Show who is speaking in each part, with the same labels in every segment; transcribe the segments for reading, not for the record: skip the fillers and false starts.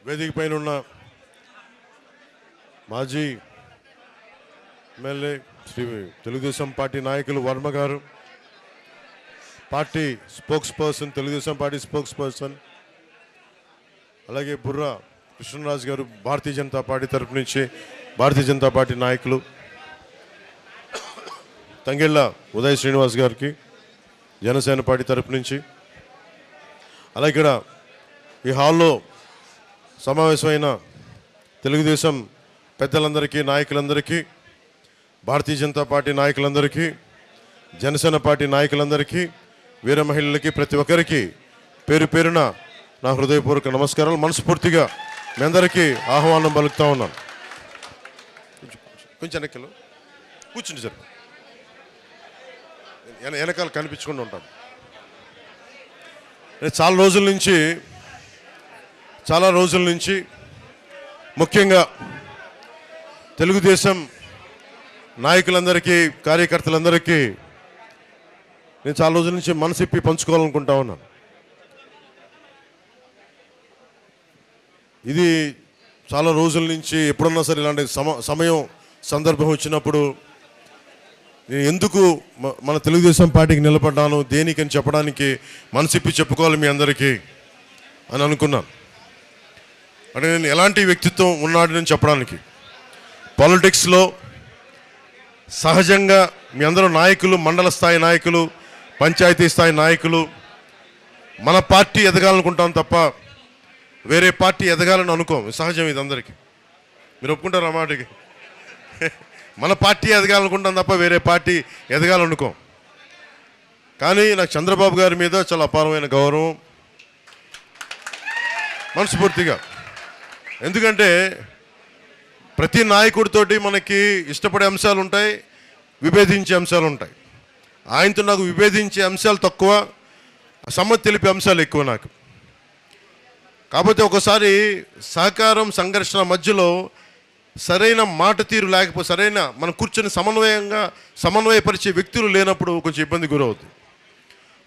Speaker 1: వేదిక పైన ఉన్న మాజీ ఎమ్మెల్యే శ్రీ తెలుగుదేశం పార్టీ నాయకులు వర్మ గారు, party spokes person, Telugu Desam party spokes person, అలాగే బుర్రా కృష్ణరాజు గారు భారతీయ జనతా పార్టీ తరపు నుంచి భారతీయ జనతా పార్టీ నాయకులు, తంగెళ్ళ ఉదయ్ శ్రీనివాస్ గారికి జనసేన పార్టీ తరపు నుంచి, అలాగే ఇక్కడ ఈ హాల్లో సమావేశమైన తెలుగుదేశం పెద్దలందరికీ, నాయకులందరికీ, భారతీయ జనతా పార్టీ నాయకులందరికీ, జనసేన పార్టీ నాయకులందరికీ, వీర మహిళలకి, ప్రతి ఒక్కరికి పేరు పేరున నా హృదయపూర్వక నమస్కారాలు. మనస్ఫూర్తిగా మీ అందరికీ ఆహ్వానం పలుకుతా ఉన్నాను. కొంచెం వెనకలు కూర్చుండి సార్, వెనకాల కనిపించకుండా ఉంటాను. చాలా రోజుల నుంచి ముఖ్యంగా తెలుగుదేశం నాయకులందరికీ, కార్యకర్తలందరికీ నేను చాలా రోజుల నుంచి మనసిప్పి పంచుకోవాలనుకుంటా ఉన్నాను. ఇది చాలా రోజుల నుంచి ఎప్పుడన్నా సరే ఇలాంటి సమయం సందర్భం వచ్చినప్పుడు నేను ఎందుకు మన తెలుగుదేశం పార్టీకి నిలబడ్డాను, దేనికని చెప్పడానికి మనసిప్పి చెప్పుకోవాలి మీ అందరికీ అని అనుకున్నాను. అంటే నేను ఎలాంటి వ్యక్తిత్వం ఉన్నాడు అని చెప్పడానికి. పాలిటిక్స్లో సహజంగా మీ అందరూ నాయకులు, మండల స్థాయి నాయకులు, పంచాయతీ స్థాయి నాయకులు, మన పార్టీ ఎదగాలనుకుంటాం తప్ప వేరే పార్టీ ఎదగాలని అనుకోం. సహజం ఇది అందరికీ. మీరు ఒప్పుకుంటారు ఆ మాటకి? మన పార్టీ ఎదగాలనుకుంటాం తప్ప వేరే పార్టీ ఎదగాలనుకోం. కానీ నాకు చంద్రబాబు గారి మీద చాలా అపారమైన గౌరవం మనస్ఫూర్తిగా. ఎందుకంటే ప్రతి నాయకుడితోటి మనకి ఇష్టపడే అంశాలు ఉంటాయి, విభేదించే అంశాలు ఉంటాయి. ఆయనతో నాకు విభేదించే అంశాలు తక్కువ, సమ్మతి తెలిపే అంశాలు ఎక్కువ నాకు. కాకపోతే ఒకసారి సహకారం, సంఘర్షణ మధ్యలో సరైన మాట తీరు లేకపోతే, సరైన మనం కూర్చొని సమన్వయపరిచే వ్యక్తులు లేనప్పుడు కొంచెం ఇబ్బంది గురవుతుంది.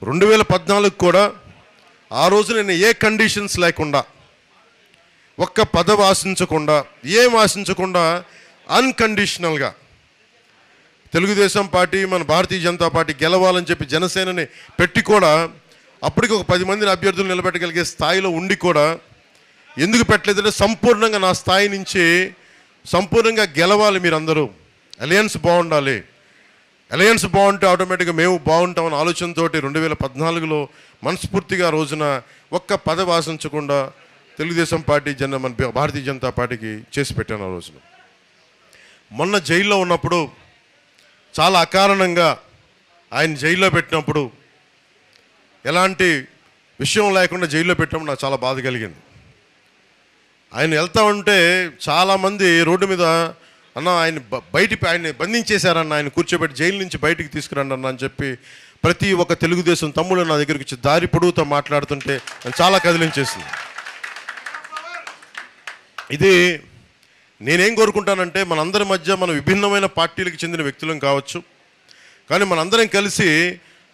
Speaker 1: 2014 కూడా ఆ రోజు నేను ఏ కండిషన్స్ లేకుండా, ఒక్క పదవి ఆశించకుండా, ఏం ఆశించకుండా అన్కండిషనల్గా తెలుగుదేశం పార్టీ, మన భారతీయ జనతా పార్టీ గెలవాలని చెప్పి జనసేనని పెట్టి కూడా, అప్పటికి ఒక 10 మందిని అభ్యర్థులు నిలబెట్టగలిగే స్థాయిలో ఉండి కూడా ఎందుకు పెట్టలేదంటే సంపూర్ణంగా నా స్థాయి నుంచి సంపూర్ణంగా గెలవాలి, మీరందరూ అలయన్స్ బాగుండాలి, అలయన్స్ బాగుంటే ఆటోమేటిక్గా మేము బాగుంటామన్న ఆలోచనతో 2014లో మనస్ఫూర్తిగా రోజున ఒక్క పదవి ఆశించకుండా తెలుగుదేశం పార్టీ మన భారతీయ జనతా పార్టీకి చేసి పెట్టాను. ఆ రోజున మొన్న జైల్లో ఉన్నప్పుడు చాలా అకారణంగా ఆయన జైల్లో పెట్టినప్పుడు, ఎలాంటి విషయం లేకుండా జైల్లో పెట్టినప్పుడు నాకు చాలా బాధ కలిగింది. ఆయన వెళ్తా ఉంటే చాలామంది రోడ్డు మీద, అన్న ఆయన బంధించేశారన్న, ఆయన కూర్చోబెట్టి జైలు నుంచి బయటికి తీసుకురండి అన్న అని చెప్పి ప్రతి ఒక్క తెలుగుదేశం తమ్ముడు నా దగ్గరికి వచ్చి దారి పొడుగుతో మాట్లాడుతుంటే చాలా కదిలించేసింది. ఇది నేనేం కోరుకుంటానంటే, మనందరి మధ్య మనం విభిన్నమైన పార్టీలకు చెందిన వ్యక్తులం కావచ్చు, కానీ మనందరం కలిసి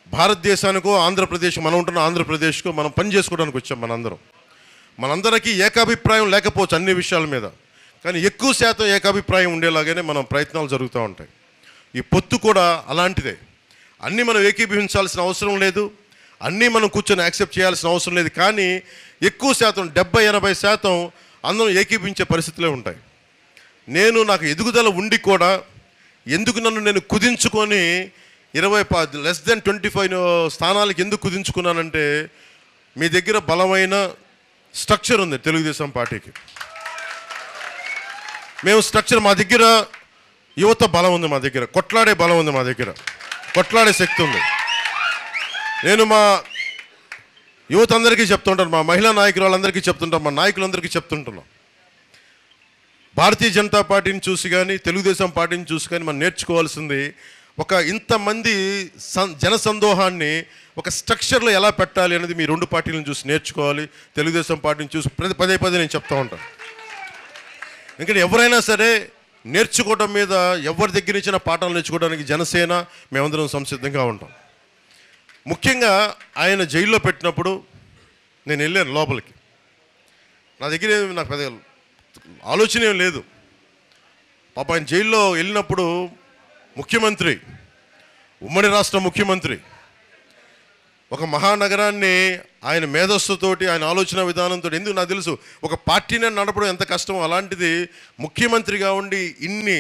Speaker 1: భారతదేశానికో, ఆంధ్రప్రదేశ్, మనం ఉంటున్న ఆంధ్రప్రదేశ్కో మనం పని చేసుకోవడానికి వచ్చాం. మనందరికీ ఏకాభిప్రాయం లేకపోవచ్చు అన్ని విషయాల మీద, కానీ ఎక్కువ శాతం ఏకాభిప్రాయం ఉండేలాగానే మనం ప్రయత్నాలు జరుగుతూ ఉంటాయి. ఈ పొత్తు కూడా అలాంటిదే. అన్నీ మనం ఏకీభవించాల్సిన అవసరం లేదు, అన్నీ మనం కూర్చొని యాక్సెప్ట్ చేయాల్సిన అవసరం లేదు, కానీ ఎక్కువ శాతం 70-80% అందరం ఏకీభవించే పరిస్థితులే ఉంటాయి. నాకు ఎదుగుదల ఉండి కూడా ఎందుకు నన్ను నేను కుదించుకొని 25 స్థానాలకు ఎందుకు కుదించుకున్నానంటే, మీ దగ్గర బలమైన స్ట్రక్చర్ ఉంది తెలుగుదేశం పార్టీకి. మా దగ్గర యువత బలం ఉంది, మా దగ్గర కొట్లాడే బలం ఉంది, మా దగ్గర కొట్లాడే శక్తి ఉంది. నేను మా యువత అందరికీ చెప్తుంటాను, మా మహిళా నాయకులు వాళ్ళందరికీ చెప్తుంటాను, మా నాయకులందరికీ చెప్తుంటున్నాం, భారతీయ జనతా పార్టీని చూసి కానీ, తెలుగుదేశం పార్టీని చూసి కానీ మనం నేర్చుకోవాల్సింది, ఇంతమంది జనసందోహాన్ని ఒక స్ట్రక్చర్లో ఎలా పెట్టాలి అనేది మీ రెండు పార్టీలను చూసి నేర్చుకోవాలి. తెలుగుదేశం పార్టీని చూసి పదే నేను చెప్తూ ఉంటాను. ఎందుకంటే ఎవరైనా సరే నేర్చుకోవడం మీద, ఎవరి దగ్గర ఇచ్చిన పాఠాలు నేర్చుకోవడానికి జనసేన మేమందరం సంసిద్ధంగా ఉంటాం. ముఖ్యంగా ఆయన జైల్లో పెట్టినప్పుడు నేను వెళ్ళాను లోపలికి. నా దగ్గర నాకు పెద్ద ఆలోచన ఏం లేదు. పాప ఆయన జైల్లో వెళ్ళినప్పుడు ముఖ్యమంత్రి, ఉమ్మడి రాష్ట్ర ముఖ్యమంత్రి, ఒక మహానగరాన్ని ఆయన మేధస్సుతోటి, ఆయన ఆలోచన విధానంతో, ఎందుకు నాకు తెలుసు ఒక పార్టీని నడపడం ఎంత కష్టమో, అలాంటిది ముఖ్యమంత్రిగా ఉండి ఇన్ని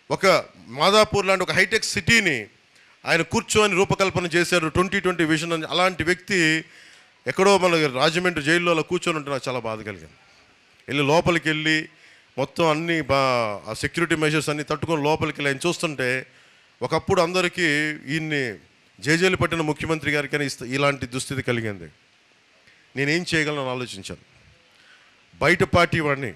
Speaker 1: ఒక మాదాపూర్ లాంటి ఒక హైటెక్ సిటీని ఆయన కూర్చొని రూపకల్పన చేశారు, 2020 విజన్ అని. అలాంటి వ్యక్తి ఎక్కడో మన రాజమండ్రి జైల్లో అలా కూర్చొని ఉంటే నాకు చాలా బాధ కలిగింది. వెళ్ళి లోపలికి వెళ్ళి మొత్తం అన్ని ఆ సెక్యూరిటీ మెజర్స్ అన్ని తట్టుకొని లోపలికి వెళ్ళి ఆయన చూస్తుంటే ఒకప్పుడు అందరికీ ఈయన్ని జైలు పట్టిన ముఖ్యమంత్రి గారికి ఇలాంటి దుస్థితి కలిగింది. నేనేం చేయగలను ఆలోచించాను. బయట పార్టీ వాడిని,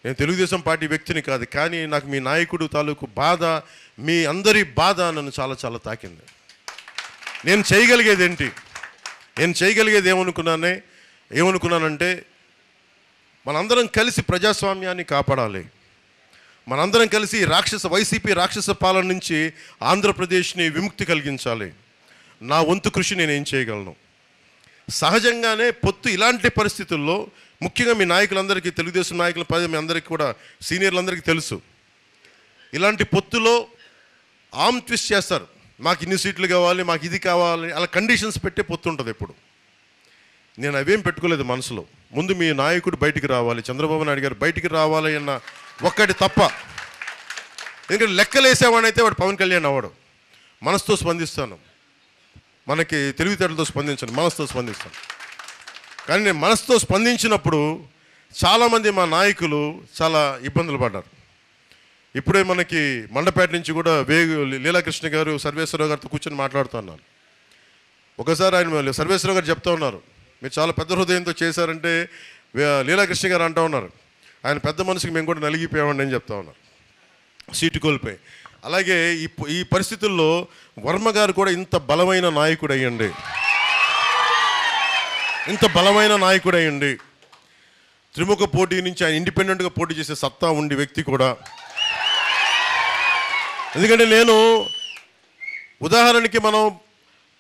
Speaker 1: నేను తెలుగుదేశం పార్టీ వ్యక్తిని కాదు, కానీ నాకు మీ నాయకుడు తాలూకు బాధ, మీ అందరి బాధ నన్ను చాలా చాలా తాకింది. నేను చేయగలిగేది ఏంటి? నేను చేయగలిగేది ఏమనుకున్నానంటే మనందరం కలిసి ప్రజాస్వామ్యాన్ని కాపాడాలి. మనందరం కలిసి వైసీపీ రాక్షస పాలన నుంచి ఆంధ్రప్రదేశ్ని విముక్తి కలిగించాలి. నా వంతు కృషి నేనేం చేయగలను? సహజంగానే పొత్తు ఇలాంటి పరిస్థితుల్లో, ముఖ్యంగా మీ నాయకులందరికీ, తెలుగుదేశం నాయకుల మీ అందరికీ కూడా, సీనియర్లందరికీ తెలుసు, ఇలాంటి పొత్తులో ఆమ్ ట్విస్ట్ చేస్తారు. మాకు ఇన్ని సీట్లు కావాలి, మాకు ఇది కావాలి, అలా కండిషన్స్ పెట్టే పొత్తు ఉంటుంది ఎప్పుడు. నేను అవేం పెట్టుకోలేదు మనసులో. ముందు మీ నాయకుడు బయటికి రావాలి, చంద్రబాబు నాయుడు గారు బయటికి రావాలి అన్న ఒక్కటి తప్ప. ఎందుకంటే లెక్కలేసేవాడైతే వాడు పవన్ కళ్యాణ్ అవ్వడు. మనసుతో స్పందిస్తాను, మనకి తెలివితేటలతో స్పందించను, మనసుతో స్పందిస్తాను. కానీ నేను మనసుతో స్పందించినప్పుడు చాలామంది మా నాయకులు చాలా ఇబ్బందులు పడ్డారు. ఇప్పుడే మనకి మండపేట నుంచి కూడా లీలాకృష్ణ గారు సర్వేశ్వరరావు గారితో కూర్చొని మాట్లాడుతున్నాను. ఒకసారి ఆయన సర్వేశ్వరరావు గారు చెప్తా ఉన్నారు, మీరు చాలా పెద్ద హృదయంతో చేశారంటే లీలాకృష్ణ గారు అంటూ ఉన్నారు, ఆయన పెద్ద మనసుకి మేము కూడా నలిగిపోయామండి అని చెప్తా ఉన్నారు, సీటు కోల్పోయి. అలాగే ఈ పరిస్థితుల్లో వర్మ గారు కూడా ఇంత బలమైన నాయకుడు అయ్యండి, త్రిముఖ పోటీ నుంచి ఆయన ఇండిపెండెంట్గా పోటీ చేసే సత్తా ఉండి వ్యక్తి కూడా. ఎందుకంటే నేను ఉదాహరణకి మనం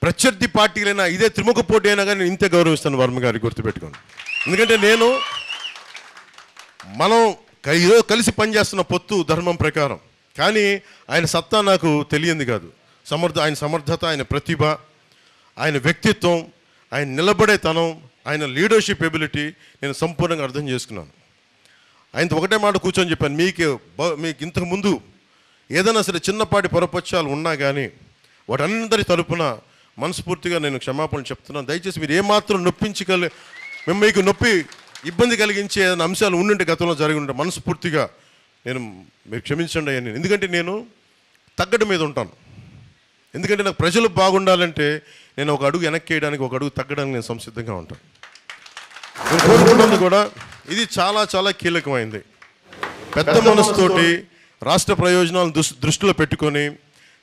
Speaker 1: ప్రత్యర్థి పార్టీలైనా ఇదే త్రిముఖ పోటీ అయినా కానీ నేను ఇంతే గౌరవిస్తాను వర్మ గారికి, గుర్తుపెట్టుకోండి. ఎందుకంటే మనం కలిసి పనిచేస్తున్న పొత్తు ధర్మం ప్రకారం. కానీ ఆయన సత్తా నాకు తెలియంది కాదు. ఆయన సమర్థత, ఆయన ప్రతిభ, ఆయన వ్యక్తిత్వం, ఆయన నిలబడేతనం, ఆయన లీడర్షిప్ ఎబిలిటీ నేను సంపూర్ణంగా అర్థం చేసుకున్నాను. ఆయనతో ఒకటే మాట కూర్చొని చెప్పాను, మీకు ఇంతకుముందు ఏదైనా సరే చిన్నపాటి పొరపక్షాలు ఉన్నా కానీ వాటందరి తరపున మనస్ఫూర్తిగా నేను క్షమాపణ చెప్తున్నాను. దయచేసి మీరు ఏమాత్రం మీకు నొప్పి ఇబ్బంది కలిగించే అంశాలు ఉండుంటే గతంలో జరిగి ఉంటే మనస్ఫూర్తిగా మీరు క్షమించండి అని. ఎందుకంటే నేను తగ్గడం మీద ఉంటాను. ఎందుకంటే నాకు ప్రజలు బాగుండాలంటే నేను ఒక అడుగు వెనక్కి వేయడానికి, ఒక అడుగు తగ్గడానికి నేను సంసిద్ధంగా ఉంటాను. నేను కోరుకున్నది కూడా ఇది చాలా చాలా కీలకమైంది. పెద్ద మనసుతోటి రాష్ట్ర ప్రయోజనాలను దృష్టిలో పెట్టుకొని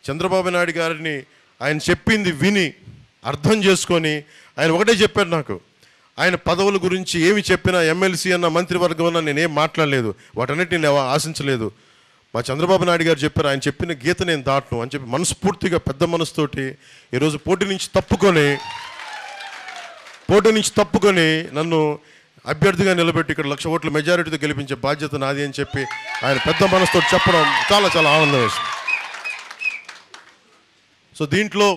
Speaker 1: చంద్రబాబు నాయుడు గారిని ఆయన చెప్పింది విని అర్థం చేసుకొని, ఆయన ఒకటే చెప్పారు నాకు, ఆయన పదవుల గురించి ఏమి చెప్పినా, ఎమ్మెల్సీ అన్న మంత్రివర్గం అన్న నేనేం మాట్లాడలేదు, వాటన్నిటిని నేను ఆశించలేదు. మా చంద్రబాబు నాయుడు గారు చెప్పారు, ఆయన చెప్పిన గీత నేను దాటను అని చెప్పి మనస్ఫూర్తిగా పెద్ద మనసుతోటి ఈరోజు పోటీ నుంచి తప్పుకొని నన్ను అభ్యర్థిగా నిలబెట్టి ఇక్కడ 1,00,000 ఓట్ల మెజారిటీతో గెలిపించే బాధ్యత నాది అని చెప్పి ఆయన పెద్ద మనసుతో చెప్పడం చాలా చాలా ఆనందం వేసింది. సో దీంట్లో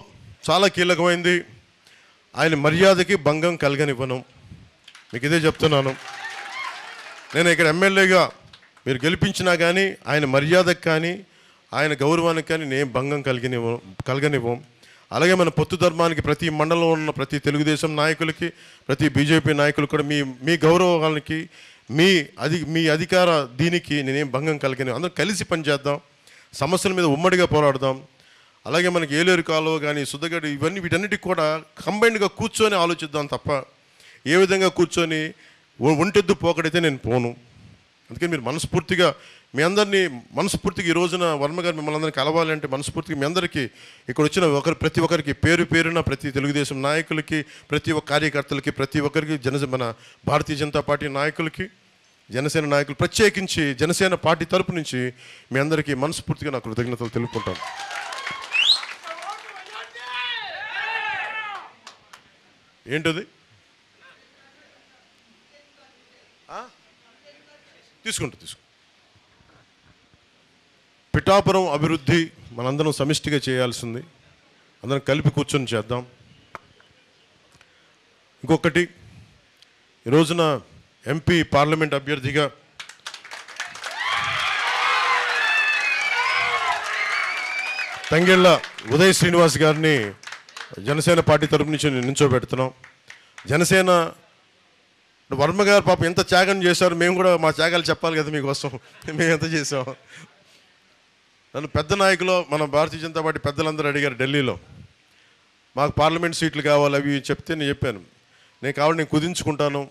Speaker 1: చాలా కీలకమైంది, ఆయన మర్యాదకి భంగం కలగనివ్వను. మీకు ఇదే చెప్తున్నాను. నేను ఇక్కడ ఎమ్మెల్యేగా మీరు గెలిపించినా కానీ ఆయన మర్యాదకు కానీ ఆయన గౌరవానికి కానీ నేను భంగం కలగనివ్వం. అలాగే మన పొత్తు ధర్మానికి ప్రతి మండలంలో ఉన్న ప్రతి తెలుగుదేశం నాయకులకి, ప్రతి బీజేపీ నాయకులు కూడా మీ గౌరవానికి, మీ అధికార దీనికి నేనేం భంగం కలగని. అందరం కలిసి పనిచేద్దాం, సమస్యల మీద ఉమ్మడిగా పోరాడదాం. అలాగే మనకి ఏలేరు కాలువ కానీ, సుద్దగడ్డ, వీటన్నిటికి కూడా కంబైన్డ్గా కూర్చొని ఆలోచిద్దాం తప్ప ఏ విధంగా కూర్చొని ఒంటెద్దు పోకడైతే నేను పోను. అందుకని మీరు మనస్ఫూర్తిగా ఈ రోజున వర్మ గారు మిమ్మల్ని అందరినీ కలవాలంటే మనస్ఫూర్తిగా మీ అందరికీ ఇక్కడ వచ్చిన ప్రతి ఒక్కరికి పేరున ప్రతి తెలుగుదేశం నాయకులకి, ప్రతి ఒక్క కార్యకర్తలకి, ప్రతి ఒక్కరికి మన భారతీయ జనతా పార్టీ నాయకులకి, జనసేన నాయకులు, ప్రత్యేకించి జనసేన పార్టీ తరపు నుంచి మీ అందరికీ మనస్ఫూర్తిగా నా కృతజ్ఞతలు తెలుపుకుంటాను. ఏంటది? తీసుకుంటా. పిఠాపురం అభివృద్ధి మనందరం సమిష్టిగా చేయాల్సింది, అందరం కలిపి కూర్చొని చేద్దాం. ఇంకొకటి, ఈ రోజున ఎంపీ పార్లమెంట్ అభ్యర్థిగా తంగెళ్ళ ఉదయ్ శ్రీనివాస్ గారిని జనసేన పార్టీ తరపు నుంచి నించోబెడుతున్నాం. జనసేన వర్మ గారు పాపం ఎంత త్యాగం చేశారు, మేము కూడా మా త్యాగాలు చెప్పాలి కదా మీకోసం. మేము ఎంత చేసాం. నన్ను పెద్ద నాయకులు మన భారతీయ జనతా పార్టీ పెద్దలందరూ అడిగారు ఢిల్లీలో, మాకు పార్లమెంట్ సీట్లు కావాలి అవి చెప్తే నేను చెప్పాను, నేను కావాలి నేను కుదించుకుంటాను,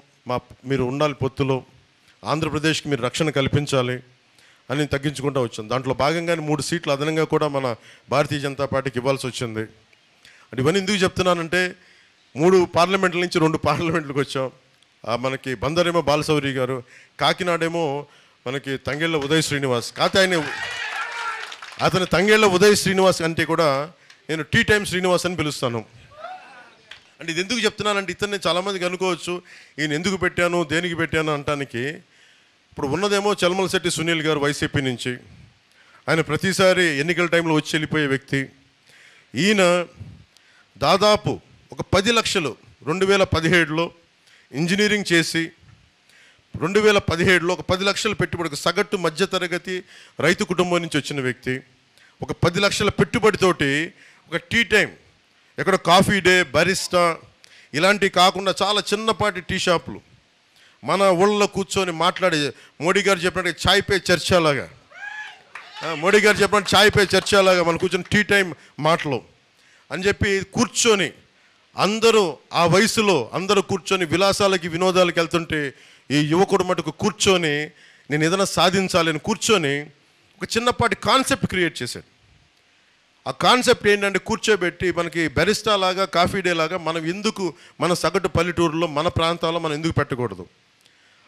Speaker 1: మీరు ఉండాలి పొత్తులో, ఆంధ్రప్రదేశ్కి మీరు రక్షణ కల్పించాలి అని తగ్గించుకుంటూ వచ్చాను. దాంట్లో భాగంగానే 3 సీట్లు అదనంగా కూడా మన భారతీయ జనతా పార్టీకి ఇవ్వాల్సి వచ్చింది. అంటే ఇవన్నీ ఎందుకు చెప్తున్నానంటే 3 పార్లమెంట్ల నుంచి 2 పార్లమెంట్లకు వచ్చాం. మనకి బందరేమో బాలశౌరి గారు, కాకినాడేమో మనకి తంగెళ్ళ ఉదయ్ శ్రీనివాస్. కాకపోతే అతని తంగెళ్ళ ఉదయ్ శ్రీనివాస్ అంటే కూడా నేను టీ టైమ్ శ్రీనివాస్ అని పిలుస్తాను. అంటే ఇది ఎందుకు చెప్తున్నానంటే ఇతన్ని చాలామందికి అనుకోవచ్చు ఈయన ఎందుకు పెట్టాను దేనికి పెట్టాను అంటానికి. ఇప్పుడు ఉన్నదేమో చల్మలశెట్టి సునీల్ గారు వైసీపీ నుంచి, ఆయన ప్రతిసారి ఎన్నికల టైంలో వచ్చి వెళ్ళిపోయే వ్యక్తి. ఈయన దాదాపు ఒక 10 లక్షలు 2017లో ఇంజనీరింగ్ చేసి 2017లో ఒక 10 లక్షల పెట్టుబడి, ఒక సగటు మధ్యతరగతి రైతు కుటుంబం నుంచి వచ్చిన వ్యక్తి. ఒక 10 లక్షల పెట్టుబడితోటి ఒక టీ టైం, ఎక్కడ కాఫీ డే, బరిస్టా ఇలాంటివి కాకుండా చాలా చిన్నపాటి టీ షాపులు మన ఊళ్ళలో కూర్చొని మాట్లాడే, మోడీ గారు చెప్పినట్టు ఛాయ్ పే చర్చలాగా, మోడీ గారు చెప్పినట్టు ఛాయ్ పే చర్చలాగా మనం కూర్చొని టీ టైం మాటలు అని చెప్పి కూర్చొని అందరూ ఆ వయసులో అందరూ కూర్చొని విలాసాలకి వినోదాలకు వెళ్తుంటే ఈ యువకుడు మటుకు కూర్చొని నేను ఏదైనా సాధించాలని కూర్చొని ఒక చిన్నపాటి కాన్సెప్ట్ క్రియేట్ చేశాడు. ఆ కాన్సెప్ట్ ఏంటంటే కూర్చోబెట్టి మనకి బెరిస్టా లాగా కాఫీ డే లాగా మనం ఎందుకు మన సగటు పల్లెటూరులో మన ప్రాంతాల్లో మనం ఎందుకు పెట్టకూడదు.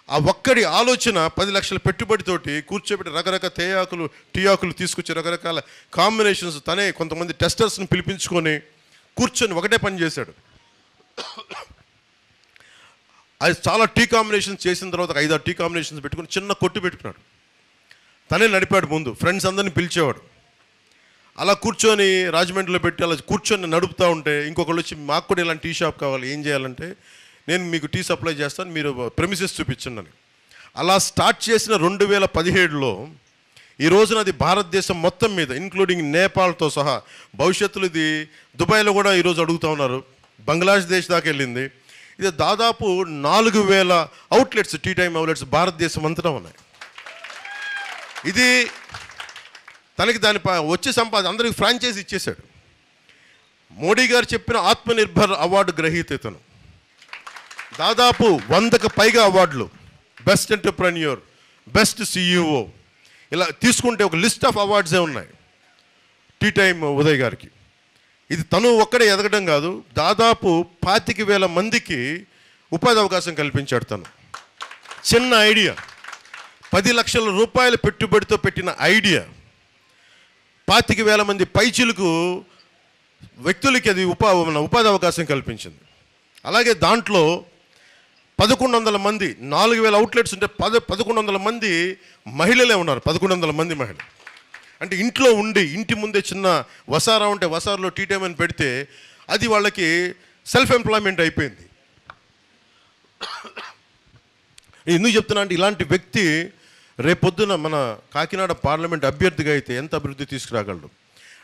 Speaker 1: ఆ ఒక్కడి ఆలోచన 10 లక్షల పెట్టుబడితోటి కూర్చోబెట్టి రకరకాల తేయాకులు టీ ఆకులు తీసుకొచ్చి రకరకాల కాంబినేషన్స్ తనే కొంతమంది టెస్టర్స్ని పిలిపించుకొని కూర్చొని ఒకటే పని చేశాడు. అది చాలా టీ కాంబినేషన్స్ చేసిన తర్వాత 5-6 టీ కాంబినేషన్స్ పెట్టుకుని చిన్న కొట్టు పెట్టుకున్నాడు. తనే నడిపాడు, ముందు ఫ్రెండ్స్ అందరినీ పిలిచేవాడు. అలా కూర్చొని రాజమండ్రిలో పెట్టి అలా కూర్చొని నడుపుతూ ఉంటే ఇంకొకళ్ళు వచ్చి మాకు కూడా ఇలాంటి టీ షాప్ కావాలి, ఏం చేయాలంటే నేను మీకు టీ సప్లై చేస్తాను, మీరు ప్రెమిసెస్ చూపించండి అని. అలా స్టార్ట్ చేసిన 2017లో ఈ రోజున అది భారతదేశం మొత్తం మీద ఇంక్లూడింగ్ నేపాల్తో సహా, భవిష్యత్తులో ఇది దుబాయ్లో కూడా ఈరోజు అడుగుతూ ఉన్నారు, బంగ్లాదేశ్ దాకా వెళ్ళింది. ఇది దాదాపు 4000 అవుట్లెట్స్, టీ టైమ్ అవుట్లెట్స్ భారతదేశం అంతటా ఉన్నాయి. ఇది తనకి దాని వచ్చే అందరికి ఫ్రాంచైజ్ ఇచ్చేశాడు. మోడీ గారు చెప్పిన ఆత్మనిర్భర్ అవార్డు గ్రహీత ఇతను. దాదాపు 100కు పైగా అవార్డులు, బెస్ట్ ఎంటర్ప్రెన్యూర్, బెస్ట్ సిఇఓ, ఇలా తీసుకుంటే ఒక లిస్ట్ ఆఫ్ అవార్డ్సే ఉన్నాయి టీ టైమ్ ఉదయ్ గారికి. ఇది తను ఒక్కడే ఎదగడం కాదు, దాదాపు 25,000 మందికి ఉపాధి అవకాశం కల్పించాడు. తను చిన్న ఐడియా, 10 లక్షల రూపాయల పెట్టుబడితో పెట్టిన ఐడియా 25,000 మంది పైచిలకు వ్యక్తులకి అది ఉపాధి అవకాశం కల్పించింది. అలాగే దాంట్లో 1100 మంది, 4000 అవుట్లెట్స్ ఉంటే 1100 మంది మహిళలే ఉన్నారు. 1100 మంది మహిళలు అంటే ఇంట్లో ఉండి ఇంటి ముందే చిన్న వసారా ఉంటే వసారాలో టీ టైమ్ అని పెడితే అది వాళ్ళకి సెల్ఫ్ ఎంప్లాయ్మెంట్ అయిపోయింది. ఎందుకు చెప్తున్నా అంటే ఇలాంటి వ్యక్తి రేపొద్దున మన కాకినాడ పార్లమెంట్ అభ్యర్థిగా అయితే ఎంత అభివృద్ధి తీసుకురాగలడు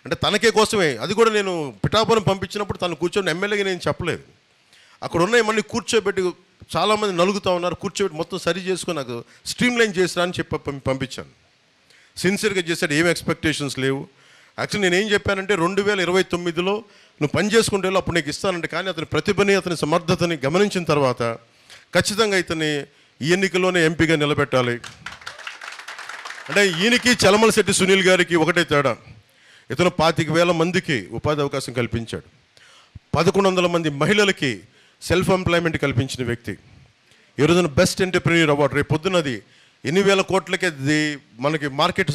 Speaker 1: అంటే తనకే కోసమే. అది కూడా నేను పిఠాపురం పంపించినప్పుడు తను కూర్చొని ఎమ్మెల్యేగా నేను చెప్పలేదు, అక్కడ ఉన్నాయి మళ్ళీ కూర్చోబెట్టి చాలామంది నలుగుతూ ఉన్నారు, కూర్చోబెట్టి మొత్తం సరి చేసుకొని నాకు స్ట్రీమ్లైన్ చేసిరా అని చెప్పి పంపించాను. సిన్సియర్గా చేశాడు, ఏం ఎక్స్పెక్టేషన్స్ లేవు. యాక్చువల్లీ నేను ఏం చెప్పానంటే 2029లో నువ్వు పని చేసుకుంటే అప్పుడు నీకు ఇస్తానంటే, కానీ అతని ప్రతిభని అతని సమర్థతని గమనించిన తర్వాత ఖచ్చితంగా ఇతన్ని ఈ ఎన్నికల్లోనే ఎంపీగా నిలబెట్టాలి. అంటే ఈయనకి చలమలశెట్టి సునీల్ గారికి ఒకటే తేడా, ఇతను 25,000 మందికి ఉపాధి అవకాశం కల్పించాడు, 1100 మంది మహిళలకి సెల్ఫ్ ఎంప్లాయ్మెంట్ కల్పించిన వ్యక్తి. ఈ రోజున బెస్ట్ ఎంటర్ప్రెన్యూర్ అవార్డు రేపు పొద్దున్నది ఎన్ని వేల కోట్లకి అది మనకి మార్కెట్,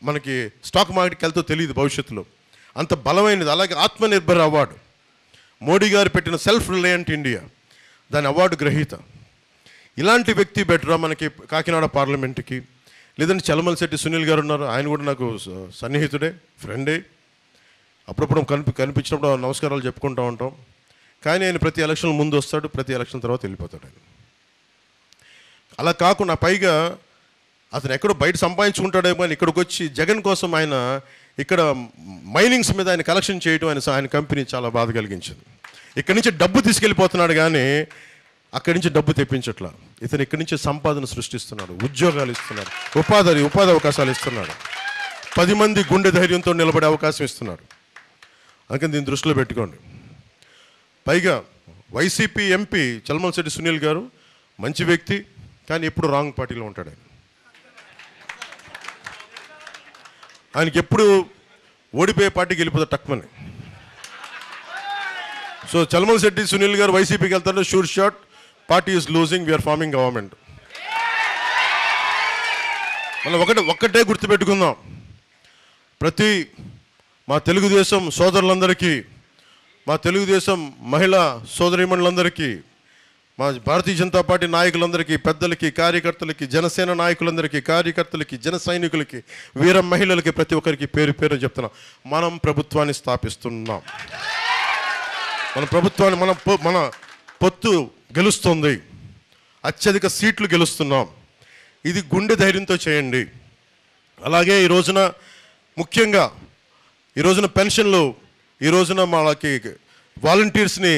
Speaker 1: మనకి స్టాక్ మార్కెట్కి వెళ్తే తెలియదు భవిష్యత్తులో, అంత బలమైనది. అలాగే ఆత్మనిర్భర్ అవార్డు మోడీ గారు పెట్టిన సెల్ఫ్ రిలయంట్ ఇండియా, దాని అవార్డు గ్రహీత. ఇలాంటి వ్యక్తి బెటరా మనకి కాకినాడ పార్లమెంట్కి? లేదంటే చలమలశెట్టి సునీల్ గారు ఉన్నారు, ఆయన కూడా నాకు సన్నిహితుడే, ఫ్రెండే. అప్పుడప్పుడు కనిపించినప్పుడు నమస్కారాలు చెప్పుకుంటూ ఉంటాం. కానీ ఆయన ప్రతి ఎలక్షన్ ముందు వస్తాడు, ప్రతి ఎలక్షన్ తర్వాత వెళ్ళిపోతాడు ఆయన. అలా కాకుండా పైగా అతను ఎక్కడో బయట సంపాదించుకుంటాడేమో అని ఇక్కడికి వచ్చి జగన్ కోసం ఆయన ఇక్కడ మైనింగ్స్ మీద ఆయన కలెక్షన్ చేయడం ఆయన కంపెనీ చాలా బాధ కలిగించింది. ఇక్కడి నుంచి డబ్బు తీసుకెళ్ళిపోతున్నాడు కానీ అక్కడి నుంచి డబ్బు తెప్పించట్లా. ఇతను ఇక్కడి నుంచి సంపాదన సృష్టిస్తున్నాడు, ఉద్యోగాలు ఇస్తున్నాడు, ఉపాధి అవకాశాలు ఇస్తున్నాడు, 10 మంది గుండె ధైర్యంతో నిలబడే అవకాశం ఇస్తున్నాడు. అందుకని దీన్ని దృష్టిలో పెట్టుకోండి. పైగా వైసీపీ ఎంపీ చలమలశెట్టి సునీల్ గారు మంచి వ్యక్తి, కానీ ఎప్పుడు రాంగ్ పార్టీలో ఉంటాడు ఆయనకి ఎప్పుడు ఓడిపోయే పార్టీకి వెళ్ళిపోతాడు టక్మని. సో చలమలశెట్టి సునీల్ గారు వైసీపీకి వెళ్తారు, sure shot party is losing, we are forming government. మనం ఒక్కటే గుర్తుపెట్టుకుందాం. ప్రతి మా తెలుగుదేశం సోదరులందరికీ, మా తెలుగుదేశం మహిళా సోదరీమణులందరికీ, మా భారతీయ జనతా పార్టీ నాయకులందరికీ, పెద్దలకి, కార్యకర్తలకి, జనసేన నాయకులందరికీ, కార్యకర్తలకి, జన సైనికులకి, వీర మహిళలకి, ప్రతి ఒక్కరికి పేరు పేరు చెప్తున్నాం, మనం ప్రభుత్వాన్ని స్థాపిస్తున్నాం. మన ప్రభుత్వాన్ని మన పొత్తు గెలుస్తుంది, అత్యధిక సీట్లు గెలుస్తున్నాం. ఇది గుండె ధైర్యంతో చేయండి. అలాగే ఈ రోజున ముఖ్యంగా ఈ రోజున పెన్షన్లు, ఈ రోజున వాళ్ళకి వాలంటీర్స్ని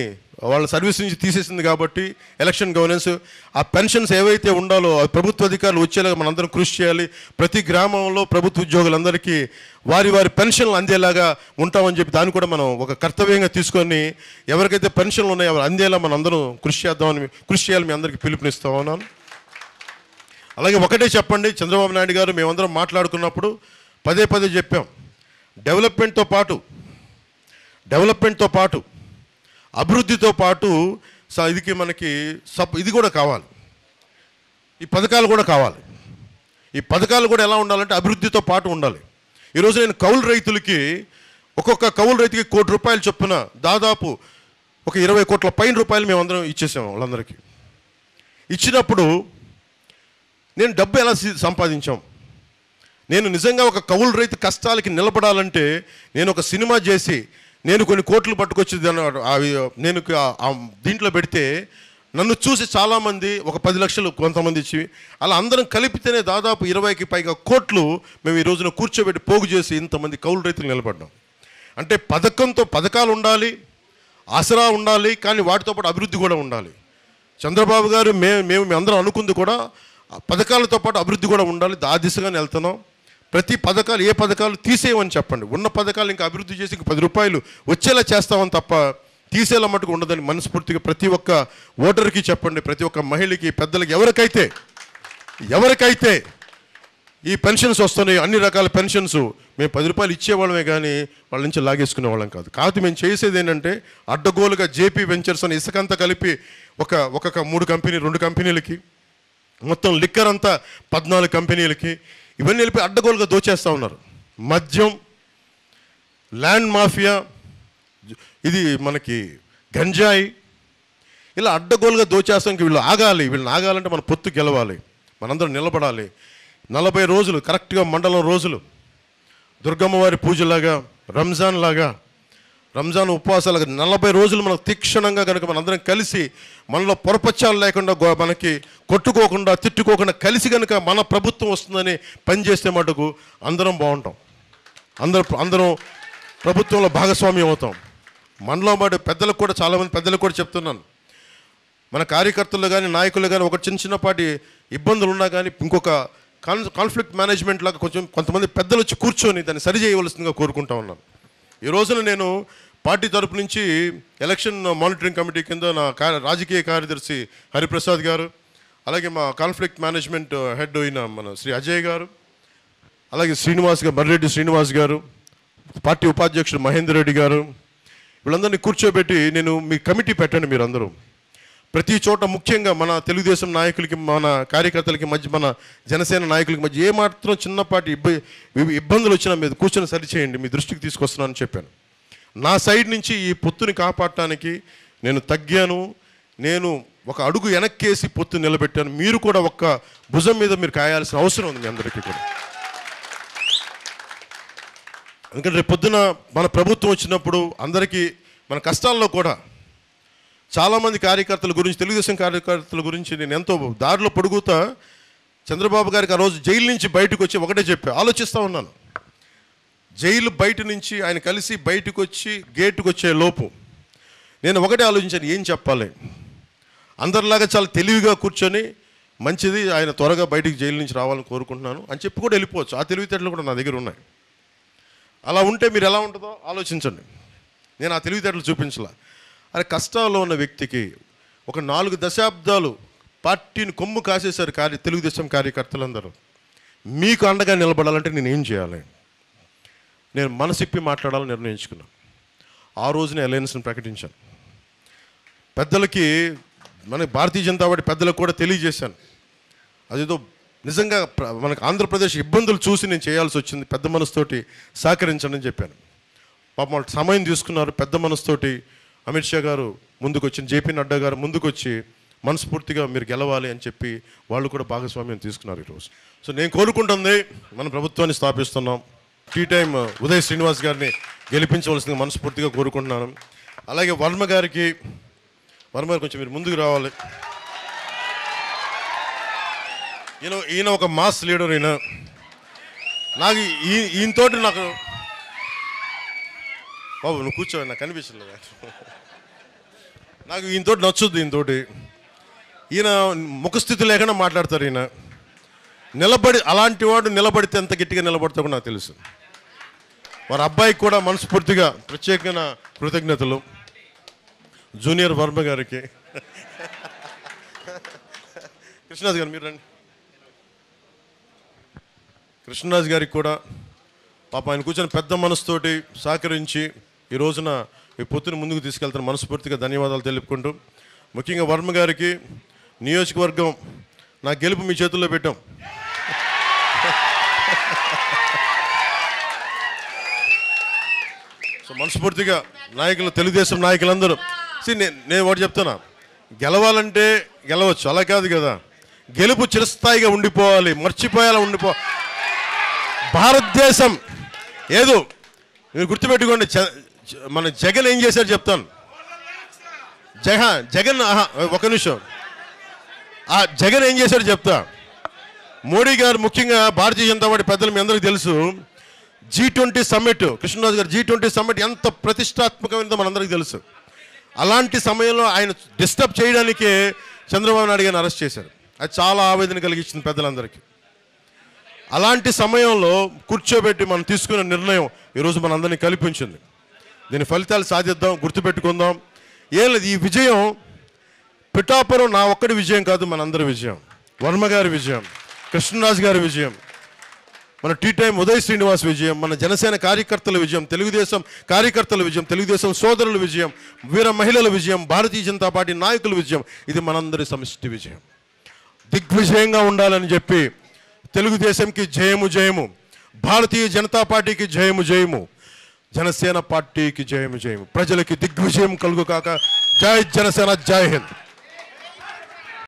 Speaker 1: వాళ్ళ సర్వీస్ నుంచి తీసేసింది కాబట్టి ఎలక్షన్ గవర్నెన్స్, ఆ పెన్షన్స్ ఏవైతే ఉండాలో ఆ ప్రభుత్వ అధికారులు వచ్చేలాగా మనందరం కృషి చేయాలి. ప్రతి గ్రామంలో ప్రభుత్వ ఉద్యోగులందరికీ వారి పెన్షన్లు అందేలాగా ఉంటామని చెప్పి దాన్ని కూడా మనం ఒక కర్తవ్యంగా తీసుకొని ఎవరికైతే పెన్షన్లు ఉన్నాయో అవి అందేలా మనం అందరం కృషి చేయాలి. మీ అందరికీ పిలుపునిస్తా ఉన్నాను. అలాగే ఒకటే చెప్పండి, చంద్రబాబు నాయుడు గారు మేమందరం మాట్లాడుకున్నప్పుడు పదే చెప్పాం, డెవలప్మెంట్తో పాటు అభివృద్ధితో పాటు మనకి ఇది కూడా కావాలి, ఈ పథకాలు కూడా కావాలి. ఈ పథకాలు కూడా ఎలా ఉండాలంటే అభివృద్ధితో పాటు ఉండాలి. ఈరోజు నేను కౌలు రైతులకి, ఒక్కొక్క కౌలు రైతుకి ₹1,00,00,000 చొప్పున దాదాపు ఒక 20 కోట్ల పైన రూపాయలు మేమందరం ఇచ్చేసాము వాళ్ళందరికీ. ఇచ్చినప్పుడు నేను డబ్బు ఎలా సంపాదించాం? నేను నిజంగా ఒక కౌలు రైతు కష్టాలకి నిలబడాలంటే నేను ఒక సినిమా చేసి నేను కొన్ని కోట్లు పట్టుకొచ్చి నేను దీంట్లో పెడితే నన్ను చూసి చాలామంది ఒక 10 లక్షలు కొంతమంది ఇచ్చి అలా అందరం కలిపితేనే దాదాపు 20కి పైగా కోట్లు మేము ఈ రోజున కూర్చోబెట్టి పోగు చేసి ఇంతమంది కౌలు రైతులు నిలబడ్డాం. అంటే పథకాలు ఉండాలి, ఆసరా ఉండాలి, కానీ వాటితో పాటు అభివృద్ధి కూడా ఉండాలి. చంద్రబాబు గారు మేము అందరం అనుకుంది కూడా పథకాలతో పాటు అభివృద్ధి కూడా ఉండాలి. ఆ దిశగానే వెళ్తున్నాం. ప్రతి పథకాలు, ఏ పథకాలు తీసేయమని చెప్పండి, ఉన్న పథకాలు ఇంకా అభివృద్ధి చేసి ఇంక ₹10 వచ్చేలా చేస్తామని తప్ప తీసేలా మటుకు ఉండదని మనస్ఫూర్తిగా ప్రతి ఒక్క ఓటర్కి చెప్పండి. ప్రతి ఒక్క మహిళకి, పెద్దలకి, ఎవరికైతే ఈ పెన్షన్స్ వస్తున్నాయి, అన్ని రకాల పెన్షన్స్ మేము ₹10 ఇచ్చేవాళ్ళమే కానీ వాళ్ళ నుంచి లాగేసుకునే వాళ్ళం కాదు. కాబట్టి మేము చేసేది ఏంటంటే అడ్డగోలుగా జేపీ వెంచర్స్ అని ఇసుకంతా కలిపి ఒక 3 కంపెనీ, 2 కంపెనీలకి, మొత్తం లిక్కర్ అంతా 14 కంపెనీలకి, ఇవన్నీ వెళ్ళి అడ్డగోలుగా దోచేస్తూ ఉన్నారు. మద్యం, ల్యాండ్ మాఫియా, ఇది మనకి గంజాయి, ఇలా అడ్డగోలుగా దోచేస్తానికి వీళ్ళని ఆగాలంటే మన పొత్తు గెలవాలి, మనందరం నిలబడాలి. 40 రోజులు కరెక్ట్గా మండలం రోజులు దుర్గమ్మవారి పూజలాగా, రంజాన్ ఉపవాసాలుగా 40 రోజులు మనకు తీక్షణంగా కనుక మనందరం కలిసి మనలో పొరపచ్చాలు లేకుండా మనకి కొట్టుకోకుండా, తిట్టుకోకుండా కలిసి కనుక మన ప్రభుత్వం వస్తుందని పనిచేస్తే మటుకు అందరం బాగుంటాం. అందరం ప్రభుత్వంలో భాగస్వామ్యం అవుతాం. మనలో మాట పెద్దలకు కూడా, చాలామంది పెద్దలకు కూడా చెప్తున్నాను, మన కార్యకర్తలు కానీ నాయకులు కానీ ఒక చిన్నపాటి ఇబ్బందులు ఉన్నా కానీ ఇంకొక కాన్ఫ్లిక్ట్ మేనేజ్మెంట్ లాగా కొంతమంది పెద్దలు వచ్చి కూర్చొని దాన్ని సరి చేయవలసిందిగా కోరుకుంటా ఉన్నాను. ఈ రోజున నేను పార్టీ తరపు నుంచి ఎలక్షన్ మానిటరింగ్ కమిటీ కింద నా రాజకీయ కార్యదర్శి హరిప్రసాద్ గారు, అలాగే మా కాన్ఫ్లిక్ట్ మేనేజ్మెంట్ హెడ్ అయిన మన శ్రీ అజయ్ గారు, అలాగే మర్రెడ్డి శ్రీనివాస్ గారు, పార్టీ ఉపాధ్యక్షుడు మహేందర్ రెడ్డి గారు, వీళ్ళందరినీ కూర్చోబెట్టి నేను మీ కమిటీ పెట్టండి. మీరు అందరూ ప్రతి చోట, ముఖ్యంగా మన తెలుగుదేశం నాయకులకి, మన కార్యకర్తలకి మధ్య, మన జనసేన నాయకులకి మధ్య ఏమాత్రం చిన్నపాటి ఇబ్బందులు వచ్చినా మీరు కూర్చొని సరిచేయండి, మీ దృష్టికి తీసుకొస్తున్నానని చెప్పాను. నా సైడ్ నుంచి ఈ పొత్తుని కాపాడటానికి నేను తగ్గాను. నేను ఒక అడుగు వెనక్కేసి పొత్తు నిలబెట్టాను. మీరు కూడా ఒక్క భుజం మీద మీరు కాయాల్సిన అవసరం ఉంది మీ అందరికీ కూడా. ఎందుకంటే రేపు పొద్దున మన ప్రభుత్వం వచ్చినప్పుడు అందరికీ మన కష్టాల్లో కూడా చాలామంది కార్యకర్తల గురించి, తెలుగుదేశం కార్యకర్తల గురించి నేను ఎంతో దారిలో పొడుగుతా చంద్రబాబు గారికి ఆ రోజు జైలు నుంచి బయటకు వచ్చి ఒకటే చెప్పా, ఆలోచిస్తూ ఉన్నాను. జైలు బయట నుంచి ఆయన కలిసి బయటకు వచ్చి గేటుకు వచ్చే లోపు నేను ఒకటే ఆలోచించాను, ఏం చెప్పాలి. అందరిలాగా చాలా తెలివిగా కూర్చొని మంచిది, ఆయన త్వరగా బయటికి జైలు నుంచి రావాలని కోరుకుంటున్నాను అని చెప్పి కూడా వెళ్ళిపోవచ్చు. ఆ తెలివితేటలు కూడా నా దగ్గర ఉన్నాయి. అలా ఉంటే మీరు ఎలా ఉంటుందో ఆలోచించండి. నేను ఆ తెలివితేటలు చూపించలా. అరే, కష్టాల్లో ఉన్న వ్యక్తికి ఒక 4 దశాబ్దాలు పార్టీని కొమ్ము కాసేశారు తెలుగుదేశం కార్యకర్తలందరూ. మీకు అండగా నిలబడాలంటే నేను ఏం చేయాలి? నేను మనసిప్పి మాట్లాడాలని నిర్ణయించుకున్నాను. ఆ రోజునే అలయన్స్ని ప్రకటించాను. పెద్దలకి, మన భారతీయ జనతా పార్టీ పెద్దలకు కూడా తెలియజేశాను. అదేదో నిజంగా మనకు ఆంధ్రప్రదేశ్ ఇబ్బందులు చూసి నేను చేయాల్సి వచ్చింది, పెద్ద మనసుతోటి సహకరించండి అని చెప్పాను. పాపం వాళ్ళు సమయం తీసుకున్నారు. పెద్ద మనసుతోటి అమిత్ షా గారు ముందుకు వచ్చి, జేపీ నడ్డా గారు ముందుకు వచ్చి మనస్ఫూర్తిగా మీరు గెలవాలి అని చెప్పి వాళ్ళు కూడా భాగస్వామ్యం తీసుకున్నారు ఈరోజు. సో నేను కోరుకుంటుంది, మన ప్రభుత్వాన్ని స్థాపిస్తున్నాం. టీ టైం ఉదయ్ శ్రీనివాస్ గారిని గెలిపించవలసిందిగా మనస్ఫూర్తిగా కోరుకుంటున్నాను. అలాగే వర్మ గారు కొంచెం మీరు ముందుకు రావాలి. ఈయన ఒక మాస్ లీడర్. నాకు ఈయనతోటి నాకు, బాబు నువ్వు కూర్చో, నాకు కనిపించలేదు. నాకు ఈయనతోటి నచ్చుద్ది. ఈయన ముఖస్థితి లేకుండా మాట్లాడతారు. ఈయన నిలబడి, అలాంటి వాడు నిలబడితే ఎంత గట్టిగా నిలబడతాడో నాకు తెలుసు. వారి అబ్బాయికి కూడా మనస్ఫూర్తిగా ప్రత్యేకమైన కృతజ్ఞతలు. జూనియర్ వర్మ గారికి. కృష్ణరాజు గారు మీరు రండి. కృష్ణరాజు గారికి కూడా పాప ఆయన కూర్చొని పెద్ద మనసుతోటి సహకరించి ఈ రోజున ఈ పొత్తుని ముందుకు తీసుకెళ్తాను. మనస్ఫూర్తిగా ధన్యవాదాలు తెలుపుకుంటూ, ముఖ్యంగా వర్మ గారికి, నియోజకవర్గం నా గెలుపు మీ చేతుల్లో పెట్టాం. సో మనస్ఫూర్తిగా నాయకులు, తెలుగుదేశం నాయకులందరూ నేను ఒకటి చెప్తున్నా, గెలవాలంటే గెలవచ్చు, అలా కాదు కదా. గెలుపు చిరస్థాయిగా ఉండిపోవాలి, మర్చిపోయేలా భారతదేశం ఏదో మీరు గుర్తుపెట్టుకోండి. మన జగన్ ఏం చేశారు చెప్తాను. జగన్ ఒక నిమిషం, ఆ జగన్ ఏం చేశాడు చెప్తా. మోడీ గారు, ముఖ్యంగా భారతీయ జనతా పార్టీ పెద్దలు మీ అందరికీ తెలుసు, G20 సమ్మిట్, కృష్ణరాజు గారు G20 సమ్మిట్ ఎంత ప్రతిష్టాత్మకమైనదో మనందరికీ తెలుసు. అలాంటి సమయంలో ఆయన డిస్టర్బ్ చేయడానికే చంద్రబాబు నాయుడు గారిని అరెస్ట్ చేశారు. అది చాలా ఆవేదన కలిగించింది పెద్దలందరికీ. అలాంటి సమయంలో కూర్చోబెట్టి మనం తీసుకున్న నిర్ణయం ఈరోజు మనందరినీ కల్పించింది. దీని ఫలితాలు సాధిద్దాం, గుర్తుపెట్టుకుందాం. ఏం లేదు, ఈ విజయం పిఠాపురం నా ఒక్కడి విజయం కాదు, మనందరి విజయం. వర్మ గారి విజయం, కృష్ణరాజు గారి విజయం, మన టీ టైం ఉదయ్ శ్రీనివాస్ విజయం, మన జనసేన కార్యకర్తల విజయం, తెలుగుదేశం కార్యకర్తల విజయం, తెలుగుదేశం సోదరుల విజయం, వీర మహిళల విజయం, భారతీయ జనతా పార్టీ నాయకుల విజయం. ఇది మనందరి సమిష్టి విజయం. దిగ్విజయంగా ఉండాలని చెప్పి తెలుగుదేశంకి జయము జయము, భారతీయ జనతా పార్టీకి జయము జయము, జనసేన పార్టీకి జయము జయము, ప్రజలకి దిగ్విజయం కలుగు కాక. జై జనసేన, జై హింద్.